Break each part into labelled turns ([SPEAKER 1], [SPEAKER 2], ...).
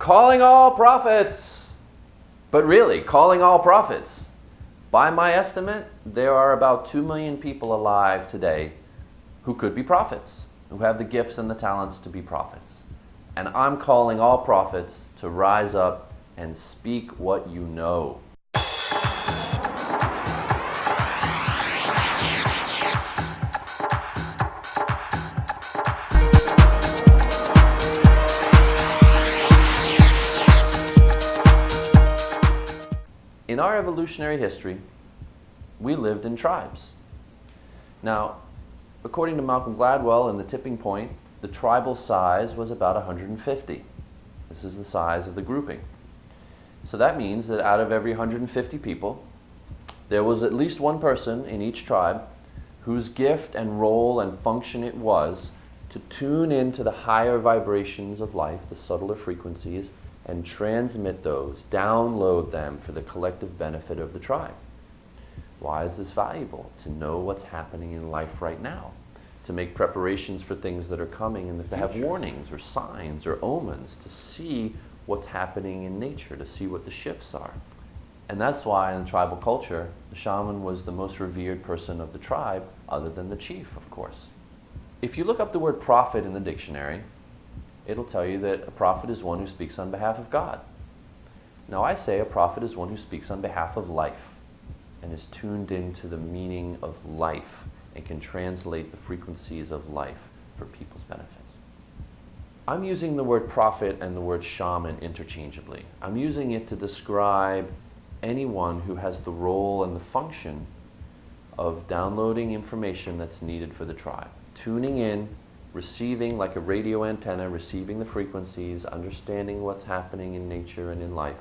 [SPEAKER 1] calling all prophets. But really, calling all prophets. By my estimate, there are about 2 million people alive today who could be prophets, who have the gifts and the talents to be prophets. And I'm calling all prophets to rise up and speak what you know. In our evolutionary history, we lived in tribes. Now, according to Malcolm Gladwell in The Tipping Point, the tribal size was about 150. This is the size of the grouping. So that means that out of every 150 people, there was at least one person in each tribe whose gift and role and function it was to tune into the higher vibrations of life, the subtler frequencies, and transmit those, download them for the collective benefit of the tribe. Why is this valuable? To know what's happening in life right now, to make preparations for things that are coming in the future, to have warnings or signs or omens, to see what's happening in nature, to see what the shifts are. And that's why in tribal culture, the shaman was the most revered person of the tribe, other than the chief, of course. If you look up the word prophet in the dictionary, it'll tell you that a prophet is one who speaks on behalf of God. Now I say a prophet is one who speaks on behalf of life and is tuned into the meaning of life and can translate the frequencies of life for people's benefits. I'm using the word prophet and the word shaman interchangeably. I'm using it to describe anyone who has the role and the function of downloading information that's needed for the tribe, tuning in, receiving like a radio antenna, receiving the frequencies, understanding what's happening in nature and in life,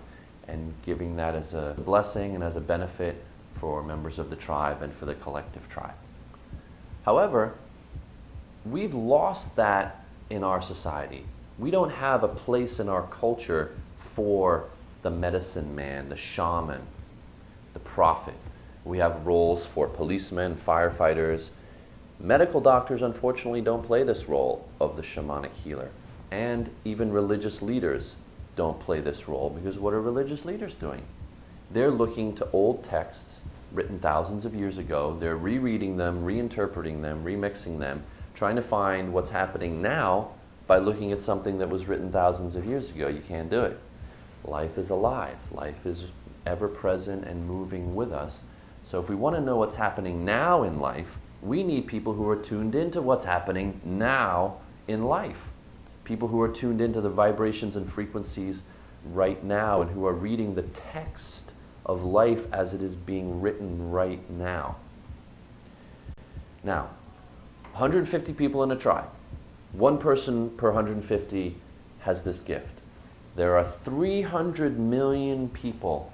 [SPEAKER 1] and giving that as a blessing and as a benefit for members of the tribe and for the collective tribe. However, we've lost that in our society. We don't have a place in our culture for the medicine man, the shaman, the prophet. We have roles for policemen, firefighters. Medical doctors, unfortunately, don't play this role of the shamanic healer. And even religious leaders don't play this role, because what are religious leaders doing? They're looking to old texts written thousands of years ago. They're rereading them, reinterpreting them, remixing them, trying to find what's happening now by looking at something that was written thousands of years ago. You can't do it. Life is alive. Life is ever present and moving with us. So if we want to know what's happening now in life, we need people who are tuned into what's happening now in life. People who are tuned into the vibrations and frequencies right now and who are reading the text of life as it is being written right now. Now, 150 people in a tribe. One person per 150 has this gift. There are 300 million people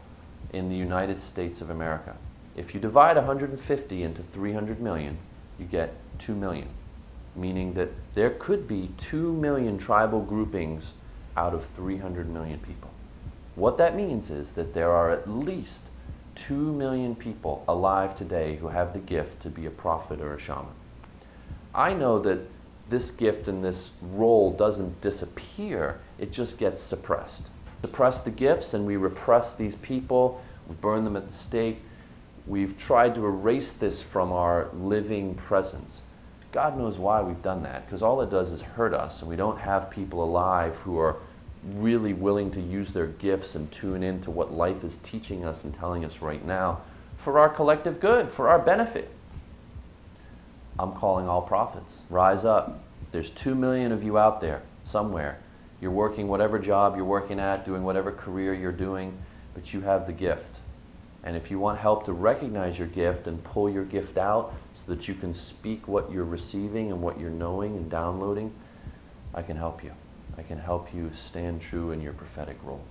[SPEAKER 1] in the United States of America. If you divide 150 into 300 million, you get 2 million, meaning that there could be 2 million tribal groupings out of 300 million people. What that means is that there are at least 2 million people alive today who have the gift to be a prophet or a shaman. I know that this gift and this role doesn't disappear, it just gets suppressed. Suppress the gifts and we repress these people, we burn them at the stake. We've tried to erase this from our living presence. God knows why we've done that, because all it does is hurt us, and we don't have people alive who are really willing to use their gifts and tune into what life is teaching us and telling us right now for our collective good, for our benefit. I'm calling all prophets. Rise up. There's 2 million of you out there somewhere. You're working whatever job you're working at, doing whatever career you're doing, but you have the gift. And if you want help to recognize your gift and pull your gift out so that you can speak what you're receiving and what you're knowing and downloading, I can help you. I can help you stand true in your prophetic role.